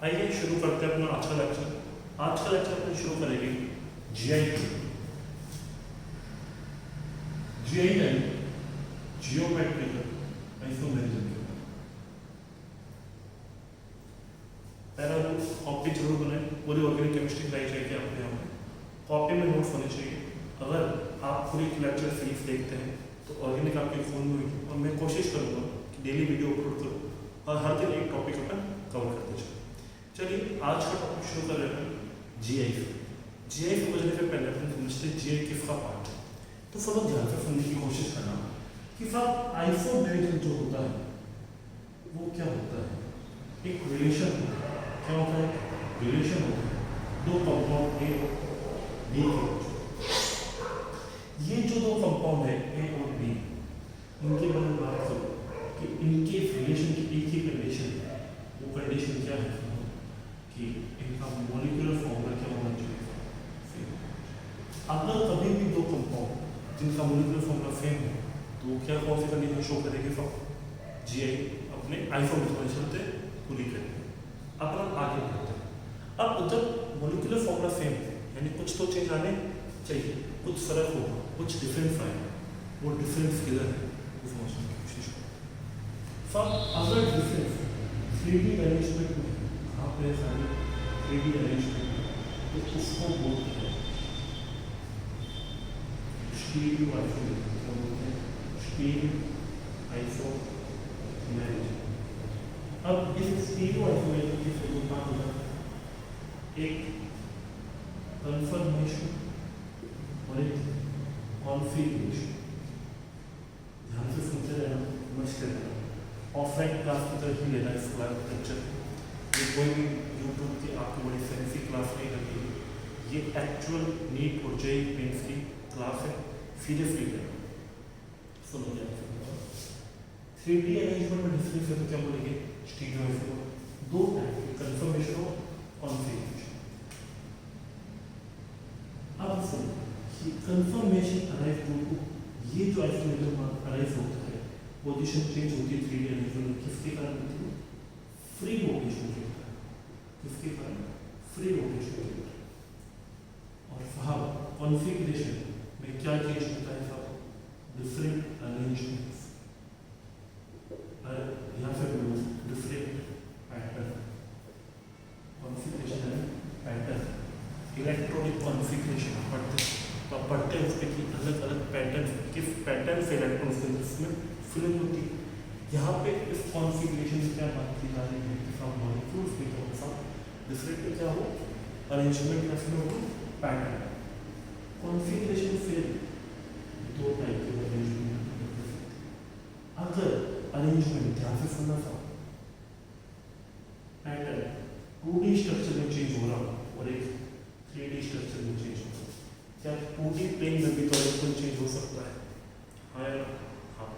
आइए शुरू करते हैं अपना आज का लेक्चर। आज का लेक्चर अपन शुरू करेंगे जीआई नहीं जियोमेट्रिकल आइसोमेरिज्म के ऊपर। पहला कॉपी जरूर बनाए, पूरी ऑर्गेनिक केमिस्ट्री कराई जाएगी आपके यहाँ पे, कॉपी में नोट्स होने चाहिए। अगर आप पूरी लेक्चर सीरीज देखते हैं तो ऑर्गेनिक आपके फोन में होगी और मैं कोशिश करूँगा कि डेली वीडियो अपलोड करूँ और हर दिन एक टॉपिक अपन कवर करते चलें। चलिए आज का टॉपिक शुरू कर रहे हैं जीआई। जीआई समझने से पहले अपन समझते हैं जीआई किसका पार्ट है। तो सब लोग ध्यान से सुनने की कोशिश करना कि साहब आइसोमेरिज्म जो होता है वो क्या होता है। एक रिलेशन होता है, क्या होता है, रिलेशन होता है दो कंपाउंड ए और बी के बीच। ये जो दो कंपाउंड है ए और बी, इनके बारे में बात करो कि इनके रिलेशन की एक ही कंडीशन है। वो कंडीशन क्या है कि इनका मॉलिक्यूलर फॉर्मूला क्या होना चाहिए। अगर कभी भी दो कंपाउंड जिनका मॉलिक्यूलर फॉर्मूला सेम है तो क्या कौन सी कंडीशन शो करेगी, जीआई अपने आइसोमेरिज्म से पूरी करेगी। अपन आगे बढ़ते हैं। अब जब मॉलिक्यूलर फॉर्मूला सेम है यानी कुछ तो चेंज आने चाहिए, कुछ फर्क होगा, कुछ डिफरेंस आएगा। वो डिफरेंस किधर है वो समझने की कोशिश करो। सब अगर डिफरेंस 3D अरेंजमेंट में आप सारे 3D अरेंजमेंट तो उसको बोलते हैं स्टीरियो आइसोमेरिज्म। क्या बोलते हैं, स्टीरियो आइसोमेरिज्म। अब इस स्टीरियो आइसोमेरिज्म की जरूरत बात होता है एक कन्फर्मेशन और एक कॉन्फिगरेशन। ध्यान से सुनते रहना, समझते रहना। ऑफलाइन क्लास की तरह ही लेना इस लेक्चर। ये कोई भी यूट्यूब की आपको बड़ी फैंसी क्लास नहीं लगेगी, ये एक्चुअल नीट और जेईई मेंस की क्लास है, सीरियसली लेना। सुनो ध्यान से। 3D अरेंजमेंट में डिफरेंस है तो क्या बोलेंगे, स्टीरियो आइसोमेरिज्म। दो टाइप के, कन्फर्मेशन और कॉन्फिगरेशन। अब सुनो कि कन्फर्मेशन अराइव टू ये जो आइसोमेरिज्म अराइव होता है, पोजीशन चेंज होती है 3D अरेंजमेंट में, किसके कारण होती है, फ्री रोटेशन के कारण। किसके कारण, फ्री रोटेशन के कारण। और साहब कॉन्फिगरेशन में क्या चेंज होता है साहब, डिफरेंट अरेंजमेंट्स। यहाँ से डिफरेंट पैटर्न, कॉन्फिगरेशन है पैटर्न। इलेक्ट्रॉनिक कॉन्फिगरेशन पढ़ते तो आप पढ़ते हैं उसके कि अलग अलग पैटर्न, किस पैटर्न से इलेक्ट्रॉन उसमें फिलिंग होती है। यहाँ पे इस कॉन्फिगरेशन में क्या बात की जा रही है कि सब मॉलिक्यूल्स के थोड़ा सा डिफरेंट में क्या हो, अरेंजमेंट कैसे हो, पैटर्न। कॉन्फिगरेशन फिर दो टाइप के अरेंजमेंट। अगर अरेंजमेंट ध्यान से सुनना था, पैटर्न 2D स्ट्रक्चर में चेंज हो रहा और एक 3D स्ट्रक्चर में चेंज हो रहा, क्या 2D प्लेन में भी तो अरेंजमेंट चेंज हो सकता है? हाँ।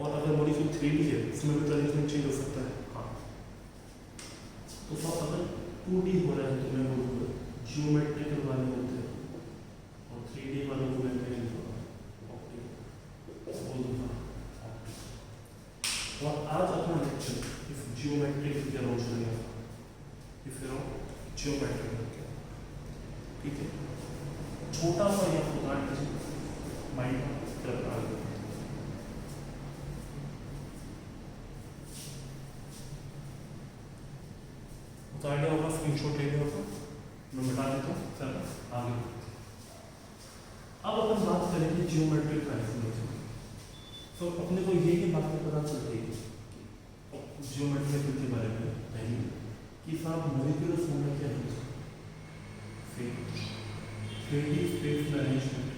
और अगर मॉलिक्यूल 3D है उसमें भी तो अरेंजमेंट चेंज हो सकता है। हाँ। तो सब अगर 2D हो रहा है तो मैं बोलूँगा जियोमेट्रिकल वाले होते हैं और 3D वाले को मैं बोलूँगा। और आज अपना लेक्चर इस जियोमेट्रिक के अराउंड चलेगा, इस अराउंड जियोमेट्रिक। ठीक है, छोटा सा यह उदाहरण माइंड कर आ गया। आइडिया होगा, स्क्रीनशॉट ले लिया होगा, मैं बता देता हूँ। चलो आगे। अब अपन बात करेंगे जियोमेट्रिक आइसोमेरिज्म। तो अपने को ये की बात पता चलती है जियोमेट्रिक के बारे में पहले कि साहब मॉलिक्यूलर फॉर्मूला क्या है, फिर 3D स्पेस अरेंजमेंट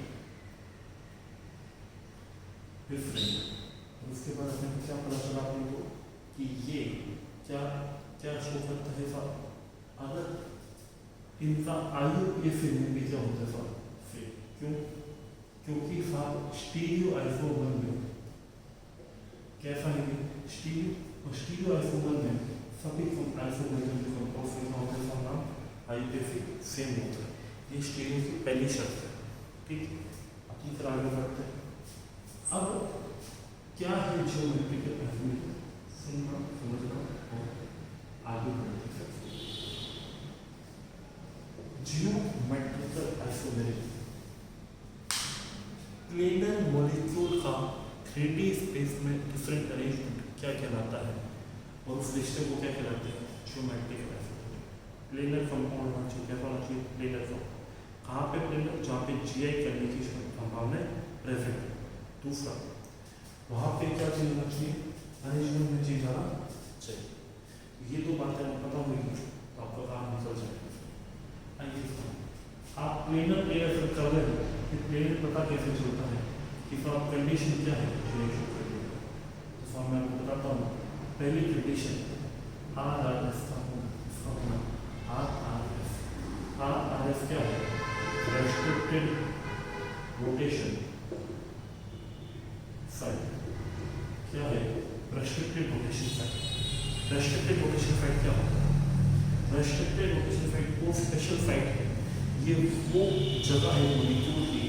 डिफरेंट। उसके बाद हमें क्या पता चला अपने को कि ये क्या क्या शो करता है साहब, अगर इनका आयु के फिर भी क्या होता है साहब, फिर क्यों, क्योंकि साहब स्टीरियो आइसोमर में कैसा है, स्टीरियो आइसोमर में सभी आइसोमेरिज्म जो कंपाउंड्स का होता है उसका नाम आयु के फिर सेम होता है। ये स्टीरियो की पहली शर्त है। ठीक, अपनी तरह आगे बढ़ते हैं। अब क्या है जियोमेट्रिकल आइसोमेरिज्म, सुनना समझना और आगे बढ़ते हैं। Geometrical isomerism. प्लेनर मॉलिक्यूल का 3D स्पेस में डिफरेंट अरेंजमेंट क्या कहलाता है और उस रिश्ते को क्या कहलाते हैं? Geometrical isomerism. प्लेनर कंपाउंड होना चाहिए, क्या होना चाहिए? Planar compound. कहाँ पे प्लेनर? जहाँ पे GI करने की संभावना प्रेजेंट है। दूसरा, वहाँ पे क्या चीज होना चाहिए? अरेंजमेंट में चीज आना चाहिए। ये दो बातें पता होगी तो आपका काम निकल जाएगा। आइए आप प्लेनर प्लेनर कर रहे हो, प्लेनर पता कैसे चलता है कि तो आप कंडीशन क्या है तो मैं आपको बताता हूँ। पहली कंडीशन RRS का होना, RRS क्या है? Restricted rotation side. क्या है? Restricted rotation side. Restricted rotation side क्या होता है? रेस्ट्रिक्टेड रोटेशन साइड वो स्पेशल साइड है, ये वो जगह है मॉलिक्यूल की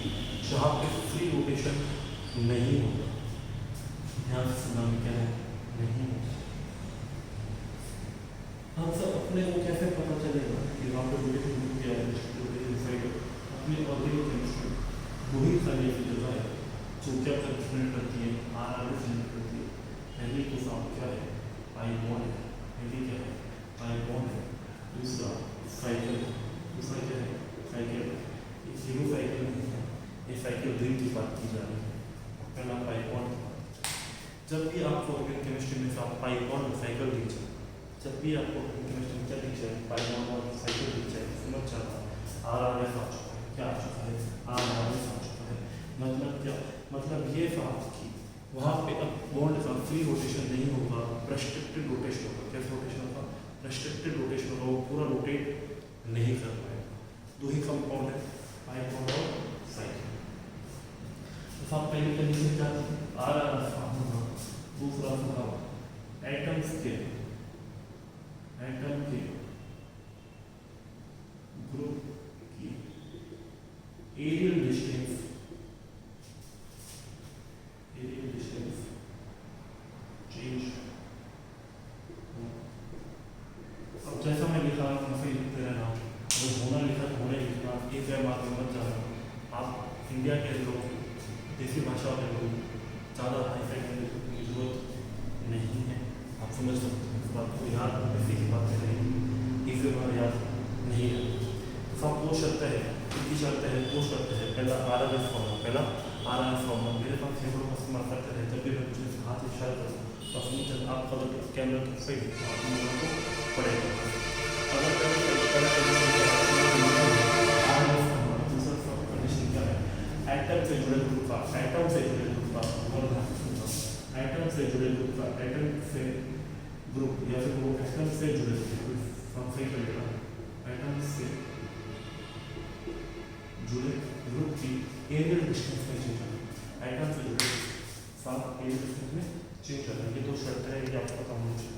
जहाँ पे फ्री रोटेशन नहीं होता। ध्यान से सुनना, क्या है? नहीं होता। हम सब अपने को कैसे पता चलेगा कि वहाँ पे रोटेशन क्या है? रोटेशन साइड अपनी ऑर्गेनिक केमिस्ट्री वही सारी ऐसी जगह है जो क्या जनरेट करती है? RRS जनरेट करती है। पहली तो साफ क्या है? पाई बॉन्ड है। पहली क्या है? पाई बॉन्ड है। दूसरा साइकिल। दूसरा क्या है? साइकिल। ये जीरो साइकिल नहीं है, ये साइकिल रिंग की बात की जा रही है। पहला पाई बॉन्ड। जब भी आपको ऑर्गेनिक केमिस्ट्री में साफ पाई बॉन्ड और साइकिल दिख जाए, जब भी आपको ऑर्गेनिक केमिस्ट्री में क्या दिख जाए? पाई बॉन्ड और साइकिल दिख जाए, समझ जाता RRS आ चुका है। क्या आ चुका है? RRS आ चुका है। मतलब क्या? मतलब ये बात कि वहाँ पे अब बॉन्ड का फ्री रोटेशन नहीं होगा, रेस्ट्रिक्टेड रोटेशन होगा। कैसे रोटेशन होगा? रेस्ट्रिक्टेड रोटेशन होगा, वो पूरा रोटेट नहीं कर पाएगा। दो ही कंपाउंड है, पाई बॉन्ड और साइकिल। तो पहली कंडीशन क्या थी? RRS होना। दूसरा था एटम्स के ग्रुप की एरियल डिस्टेंस चेंज। अब जैसा मैं लिखा काफी लिखते रहना, अगर होना लिखा तो होने लिखना, एक है बात में मत जाना। आप इंडिया के लोग, देसी भाषा के लोग, ज़्यादा हाईफाई करने की जरूरत नहीं है। आप समझ सकते हैं इस बात को, याद ऐसी की बातें नहीं, इसे बार याद नहीं है। सब पोस्ट करते हैं, कितनी करते हैं, पोस्ट करते हैं। पहला RRS फॉर्म, पहला RRS फॉर्म। मेरे पास सैकड़ों कस्टमर करते हैं, जब भी मैं कुछ हाथ से इशारा करूँ तो समझ आप कलर कैमरा तो सही आप लोगों को पड़ेगा। अगर दूसरा कंडीशन क्या है? एटम से जुड़े ग्रुप का, एटम से जुड़े ग्रुप का, एटम से जुड़े ग्रुप का, एटम से ग्रुप या फिर वो एटम से जुड़े सही चलेगा। एटम से जुड़े ग्रुप की एरियल डिस्टेंस में चेंज होगा। एटम से जुड़े साथ एरियल डिस्टेंस में चेंज होगा। ये दो शर्तें हैं, ये आपको पता होना चाहिए।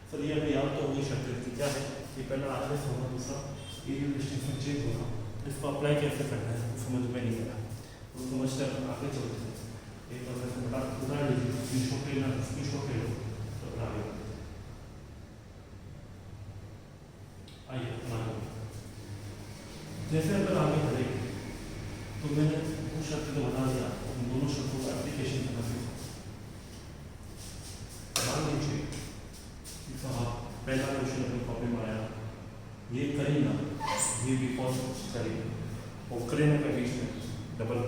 सर ये अभी याद तो होगी शर्तें की क्या है? कि पहला RRS होगा, दूसरा एरियल डिस्टेंस में चेंज होगा। इसको अप्लाई कैसे करना है समझ में नहीं आया, तो समझते हैं आगे चलते हैं। एक बार से बता लीजिए, स्क्रीनशॉट लेना, स्क्रीनशॉट ले लो तो आगे आइए। जैसे अगर आगे बढ़ेंगे तो मैंने कुछ शब्द तो बता दिया, उन दोनों शब्दों का एप्लीकेशन करना सीखा। मान लीजिए कि साहब पहला क्वेश्चन अपनी कॉपी में आया, ये करीना, ये भी कौन करीना और करीना के बीच में डबल,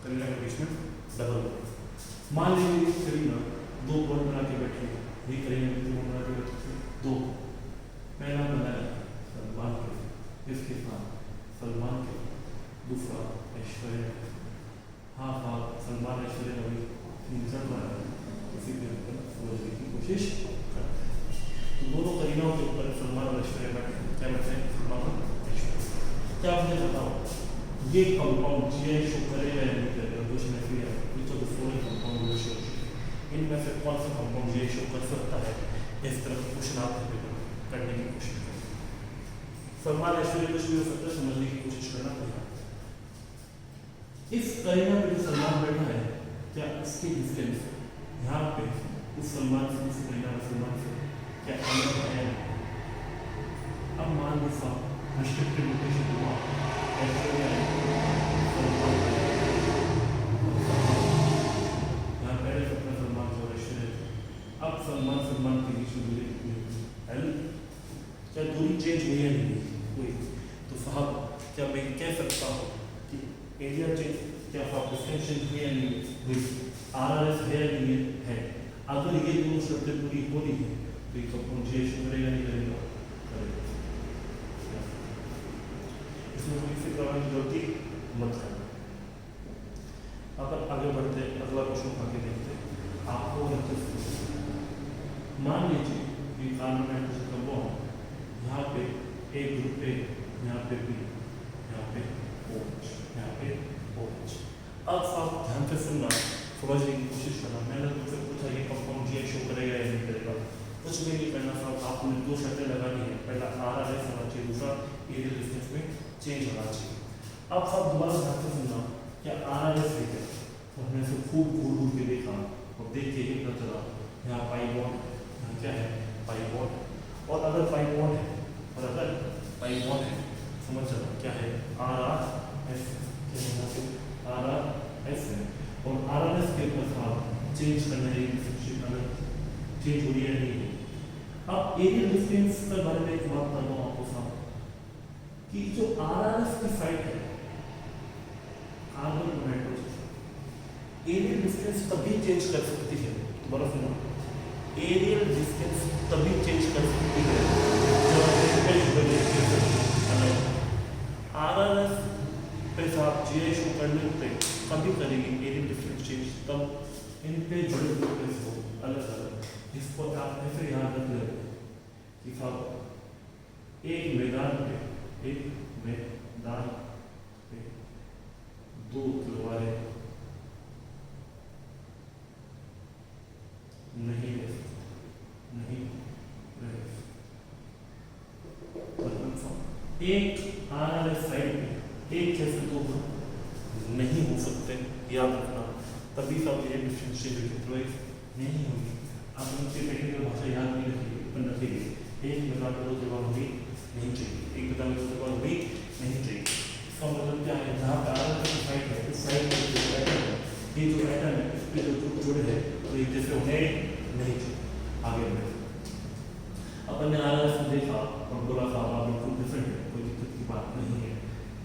करीना के बीच में डबल। मान लीजिए करीना दो बॉन्ड बना के बैठी है, ये करीना दो बॉन्ड बना के बैठी है, दो। पहला बनाया सलमान के, इसके साथ सलमान के, दूसरा ऐश्वर्या। हाँ सलमान ऐश्वर्या अभी निकल रहा है, इसी के ऊपर समझने की कोशिश करते हैं। तो दोनों करीनाओं के ऊपर सलमान और ऐश्वर्या बैठे हैं। क्या बैठे हैं? सलमान और ऐश्वर्या। क्या मुझे बताओ, ये कंपाउंड GI शो करेगा या नहीं करेगा? क्वेश्चन ऐसे है, which of the following compound will show, इनमें से कौन सा कंपाउंड GI शो कर सकता है? इस तरह का क्वेश्चन आप करने की कोशिश करें। सलमान ऐश्वर्या कुछ भी हो सकता है, समझने की कोशिश करना पड़ेगा। इस करीना पे जो सलमान बैठा है, क्या इसकी डिस्टेंस यहाँ पे उस सलमान से, उस करीना सलमान से क्या अंदर है? अब मान लो साहब रेस्ट्रिक्टेड लोकेशन हुआ ऐसे में यहाँ पहले अपना सलमान को रशिया, अब सलमान के बीच में दूरी कितनी है? क्या दूरी चेंज हुई है? नहीं हुई। तो साहब क्या मैं कह सकता हूँ कि एरिया चेंज क्या डिफरेंशिएट हुई है? नहीं हुई। RRS है या नहीं है? अगर ये दोनों शर्तें पूरी हो रही है तो ये कंपोजिशन करेगा नहीं करेगा? करेगा। इसमें कोई फिक्र करने की जरूरत मत करना। अगर आगे बढ़ते अगला क्वेश्चन आगे देखते आपको मान लीजिए कि कार्बन नाइट्रोजन का बॉन्ड यहाँ पे A ग्रुप है, यहाँ पे B, यहाँ पे OH, यहाँ पे OH। अब आप ध्यान से सुनना, समझने की कोशिश करना। मैंने तुमसे पूछा ये कंपाउंड GI शो करेगा या नहीं करेगा? कुछ भी नहीं करना साहब, आपने दो शर्तें लगानी है। पहला RRS होना चाहिए, दूसरा एरियल डिफरेंस में चेंज होना चाहिए। अब सब दोबारा ध्यान से सुनना, क्या RRS है क्या? हमने इसे खूब घूर के देखा और देख के ये पता चला यहाँ पाई बॉन्ड, यहाँ क्या है? Pi bond. और अगर पाई बॉन्ड है समझ चला क्या है? RRS है। और RRS के ऊपर साहब चेंज करना है, चेंज हो रही है नहीं है। अब एरियल डिफरेंस के बारे में एक बात करता हूँ आपको साहब कि जो RRS की साइड है कार्बन नाइट्रोजन, एरियल डिफरेंस तभी चेंज कर सकती है, दोबारा सुनो, एरियल डिफरेंस तभी चेंज कर सकती है जब RRS पे साहब GI शो करने पे कभी करेगी एरियल डिफरेंस चेंज, तब इन पे जुड़े हुए हो अलग अलग। इसको आप ऐसे याद रख ले कि साहब एक मैदान पे दो तलवारें नहीं रह एक RRS साइड में एक जैसे दो नहीं हो सकते, याद रखना। तभी सब ये डिफरेंशिएट नहीं होगी। आप उनसे टेक्निकल भाषा याद नहीं रखिए। एक बता दो जवाब भी नहीं चाहिए, एक बता दो जवाब भी नहीं चाहिए। इसका मतलब क्या है? जहाँ पे RRS की साइड है, इस साइड में जो एटम है, ये जो एटम है इस पे जो जुड़े है तो एक जैसे होने नहीं चाहिए। आगे बढ़े अपन ने RRS में देखा और बोला था बिल्कुल डिफरेंट है, कोई दिक्कत की बात नहीं है।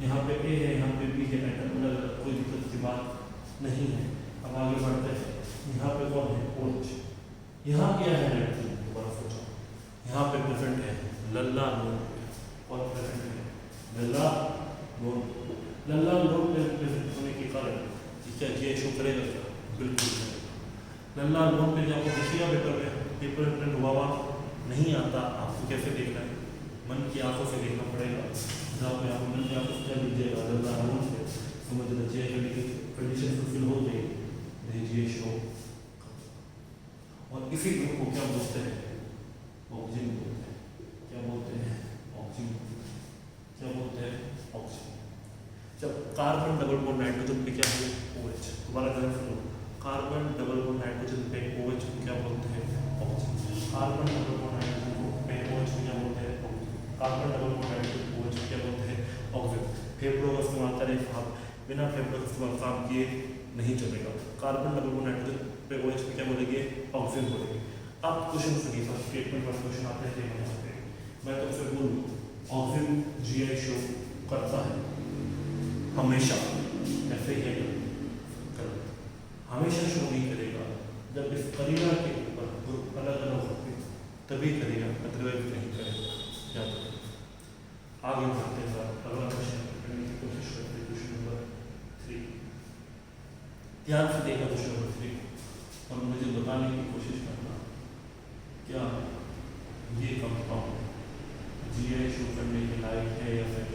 यहाँ पे A है, यहाँ पे B है, एटम अलग, कोई दिक्कत की बात नहीं है। अब आगे बढ़ते हैं, यहाँ पे कौन है? OH। यहाँ क्या है? नाइट्रोजन। दोबारा सोचो, यहाँ पे प्रेजेंट है लल्ला नोड पे, और प्रेजेंट है लल्ला नोड पे प्रेजेंट होने के कारण क्या GI शो करेगा क्या? बिल्कुल करेगा। लल्ला नोड पे आपको देखिएगा पेपर प्रिंट हुआ नहीं आता, आपको कैसे देखना है? मन की आंखों से देखना पड़ेगा। जहाँ पे आप मन की आंखों से क्या लीजिएगा लल्ला नोड पे, समझ लो GI कंडीशन फुलफिल हो गई, GI शो। और इसी ग्रुप को क्या बोलते हैं? ऑक्सीजन बोलते हैं। क्या बोलते हैं? ऑक्सीजन। क्या बोलते हैं? ऑक्सीजन। जब कार्बन डबल बॉन्ड नाइट्रोजन पे क्या है? OH। दोबारा ध्यान सुनो, कार्बन डबल बॉन्ड नाइट्रोजन पे OH को क्या बोलते हैं? Oxygen. Carbon double bond nitrogen पे OH को क्या बोलते हैं? Oxygen. Carbon double bond nitrogen को OH को क्या बोलते हैं? ऑक्सीजन। फेफड़ों का इस्तेमाल करें साहब, बिना फेफड़ों का इस्तेमाल काम किए नहीं चलेगा। कार्बन डबल बॉन्ड नाइट्रोजन पे OH को क्या बोलेंगे? ऑक्सीजन बोलेंगे। अब क्वेश्चन सुनिए, फर्स्ट स्टेटमेंट पर क्वेश्चन आते हैं यहाँ पे। मैं तुमसे बोलूँ ऑक्सीजन GI शो करता है हमेशा, ऐसे ही है हमेशा शो नहीं करेगा। जब इस परिवार के ऊपर ग्रुप अलग अलग होते तभी करेगा, अदरवाइज नहीं करेगा। याद रखो। आगे बढ़ते हैं, अगला क्वेश्चन करने की कोशिश करते हैं। क्वेश्चन नंबर 3 ध्यान से देखा क्वेश्चन नंबर 3 और मुझे बताने की कोशिश करना क्या ये कंपाउंड GI शो करने के लायक है या फिर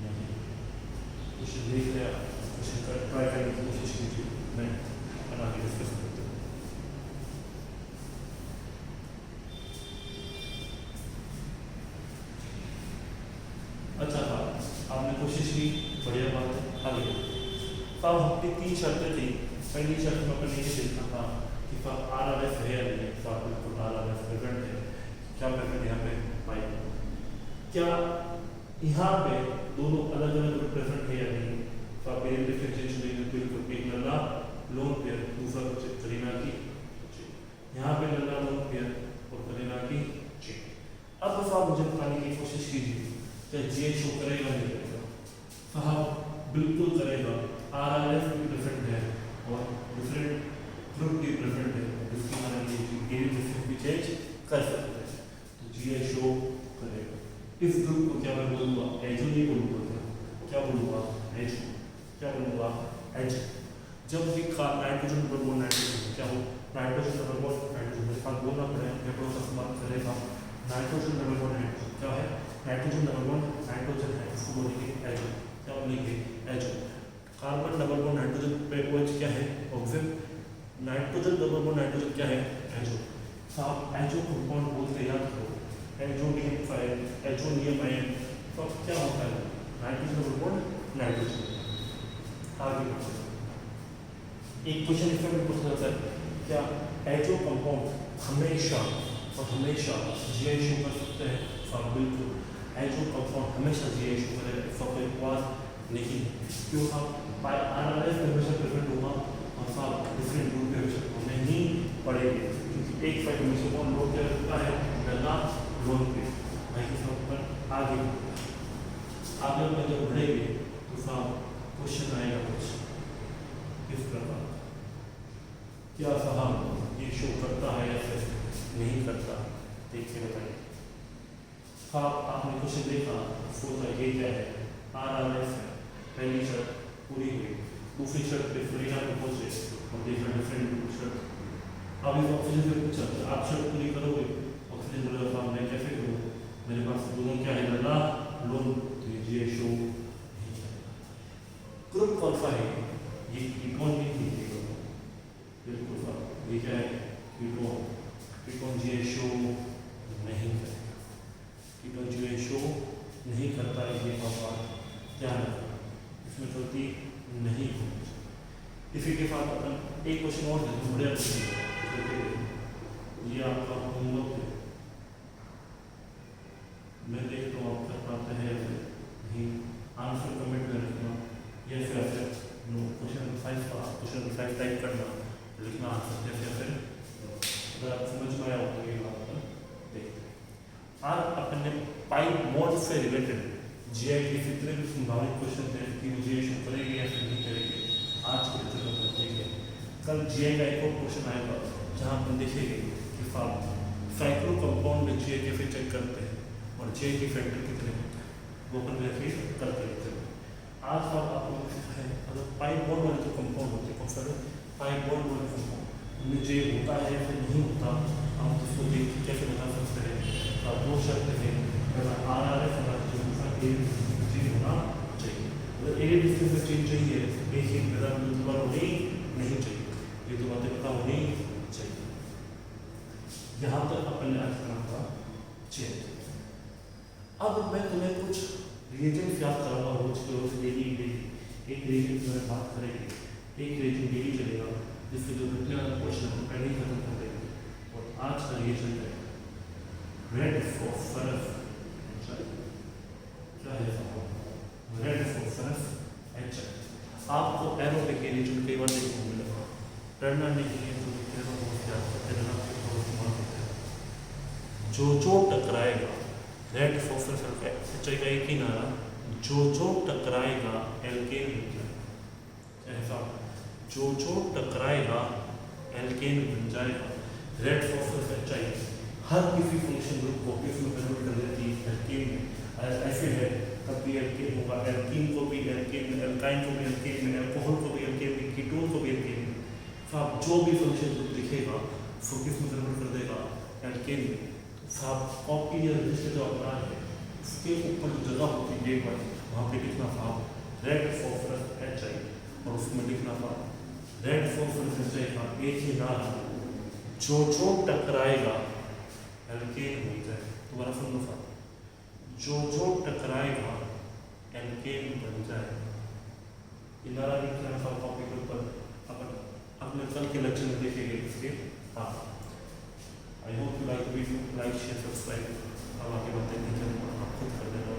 नहीं। क्वेश्चन देख रहे हैं, क्वेश्चन ट्राई करने की कोशिश कीजिए, मैं आगे डिस्कस करते हैं। अच्छा था, आपने कोशिश की, बढ़िया बात है। आगे साहब अपनी 3 शर्तें थी। पहली शर्त में अपन ये देखना था कि RRS है या नहीं। साहब बिल्कुल RRS प्रेजेंट है। क्या प्रेजेंट यहाँ पे पाई? क्या यहाँ पे दोनों अलग अलग प्रेजेंट है या नहीं, तो आप मेरे डिफरेंशिएशन देंगे बिल्कुल एक लल्ला लोन पेयर, दूसरा कुछ करीना की चेन। यहाँ पे लल्ला लोन पेयर और करीना की चेन। अब बस आप मुझे बताने की कोशिश कीजिए कि जे शो करेगा नहीं करेगा। साहब बिल्कुल करेगा, आरआरएफ भी डिफरेंट है और डिफरेंट ग्रुप भी डिफरेंट है, जिसकी माना ये भी चेंज कर सकते हैं, तो जी शो करेगा। इस ग्रुप को क्या मैं बोलूँगा, एजो नहीं बोलूँगा, क्या बोलूँगा, एजो। क्या बोलूँगा, एजो। जब भी नाइट्रोजन डबल बॉन्ड नाइट्रोजन क्या हो, नाइट्रोजन डबल बॉन्ड नाइट्रोजन, मेरे पास बोलना पड़ेगा, मैं थोड़ा सा बात करेगा। नाइट्रोजन डबल बॉन्ड नाइट्रोजन क्या है, नाइट्रोजन डबल बॉन्ड नाइट्रोजन है, इसको बोलेंगे एजो। क्या बोलेंगे, azo. Carbon double bond nitrogen पे OH क्या है, oxygen. Nitrogen double bond nitrogen क्या है, एजो। साहब एजो कंपाउंड बोलते याद करो, एजोनियम फाइल, एजोनियम आयन, तो क्या होता है, नाइट्रोजन डबल बॉन्ड नाइट्रोजन। आगे बढ़ते हैं, एक क्वेश्चन इसमें भी पूछा जाता है, क्या एजो कंपाउंड हमेशा और हमेशा जीआई शो कर सकते हैं, साहब बिल्कुल एजो कंपाउंड हमेशा जीआई शो करेगा, इसका कोई बात नहीं। क्यों साहब, बाय आरआरएफ हमेशा प्रेजेंट होगा और साहब डिफरेंट ग्रुप में हमेशा होने ही पड़ेंगे, क्योंकि एक फाइल हमेशा कौन लोड क्या करता है, गला लोन पे। पर आगे में जब बढ़ेंगे तो साहब क्वेश्चन आएगा कुछ इस प्रकार, क्या साहब ये शो करता है या फिर नहीं करता, देखिए बताइए। साहब आपने क्वेश्चन देखा, सोचा ये क्या है, आरआरएफ है, पहली शर्त पूरी हुई, दूसरी शर्त पे फ्रीना पे पहुंचे और देखा डिफरेंट शर्त। अब इस ऑक्सीजन से पूछा आप शर्त पूरी करोगे, ऑक्सीजन बोलेगा साहब मैं कैसे करूँ, मेरे पास दोनों क्या है, लल्ला लोन, तो ये शो नहीं करेगा। ग्रुप कौन सा है, ये कीटोन भी नहीं, बिल्कुल साहब ये क्या है, कीटोन। कीटोन जीआई शो नहीं करेगा, कीटोन जीआई शो नहीं करता है, ये बात ध्यान रखना, इसमें गलती नहीं होनी चाहिए। इसी के साथ अपन एक क्वेश्चन और बढ़िया क्वेश्चन, ये आपका होमवर्क है, मैं देखता हूँ आप कर पाते हैं या फिर नहीं, आंसर कमेंट में रखना, या फिर क्वेश्चन 5 का क्वेश्चन 5 टाइप करना, लिखना आंसर जैसे फिर अगर आप समझ में आया हो तो ये बात पर देखते हैं। आज अपन ने पाइप बॉन्ड से रिलेटेड जीआई के जितने भी संभावित क्वेश्चन थे कि वो जीआई शो करेगी या फिर नहीं करेगी, आज के लेक्चर में अपन देखेंगे। कल जीआई का एक और क्वेश्चन आएगा जहाँ अपन देखेंगे कि साइक्लो कंपाउंड में जीआई कैसे चेक करते हैं और जीआई के फैक्टर कितने होते हैं, वो अपन वैसे करते रहते हैं। आज आप लोगों को है, अगर पाइप बॉन्ड वाले जो कंपाउंड होते हैं, कौन सा पाइप बॉन्ड वाले कंपाउंड उनमें जो होता है या फिर नहीं होता, हम उसको देख कैसे बता सकते हैं। अब दो शर्त है, अगर आरआरएफ होना चाहिए, दूसरा ए चेंज होना चाहिए। अगर ए डिस्टेंस में चेंज चाहिए, ए चेंज पैदा दोबारा होनी नहीं चाहिए, ये दो बातें पता होनी चाहिए। यहाँ तक अपन ने आज करना था चेंज। अब मैं तुम्हें कुछ रिएजेंट्स याद कराऊंगा रोज के रोज, डेली एक रिएजेंट में बात करेंगे, एक रिएजेंट डेली चलेगा, जिससे जो घटने वाला क्वेश्चन है पहले ही खत्म कर देंगे। और आज का रिएजेंट है रेड फॉस्फरस, क्या है रेड फॉस्फरस HF। आपको एरो पे के रिएजेंट कई बार देखने को मिलेगा, डरना नहीं है, तो एरो बहुत ज्यादा जो टकराएगा, रेड फॉस्फरस HI का एक ही नारा, जो टकराएगा एल्केन बन जाएगा, ऐसा जो टकराएगा एल्केन बन जाएगा। रेड फॉस्फरस HI हर किसी फंक्शन ग्रुप को इसमें कन्वर्ट कर देती है एल्केन में, ऐसे है तब भी एल्केन होगा, एल्कीन को भी एल्केन में, एल्काइन को भी एल्केन में, अल्कोहल को भी एल्केन में, कीटोन को भी एल्केन में। तो आप जो भी फंक्शन ग्रुप दिखेगा उसको किस में कन्वर्ट कर देगा, एल्केन में। साहब कॉपी या रजिस्टर जो अपना है उसके ऊपर जो जगह होती है डेट वाली, वहाँ पे लिखना साहब रेड फॉस्फरस HI, और उसमें लिखना था रेड फॉस्फरस HI का एक ही नारा, जो टकराएगा एल्केन हो जाए। दोबारा सुन लो साहब, जो टकराएगा एल्केन बन जाए, ये नारा लिखना था कॉपी के ऊपर। अपन अपने कल के लेक्चर में देखेंगे इसके। हाँ, I hope you like video, like share subscribe. अब आगे बातें नहीं करेंगे, आप खुद कर देना।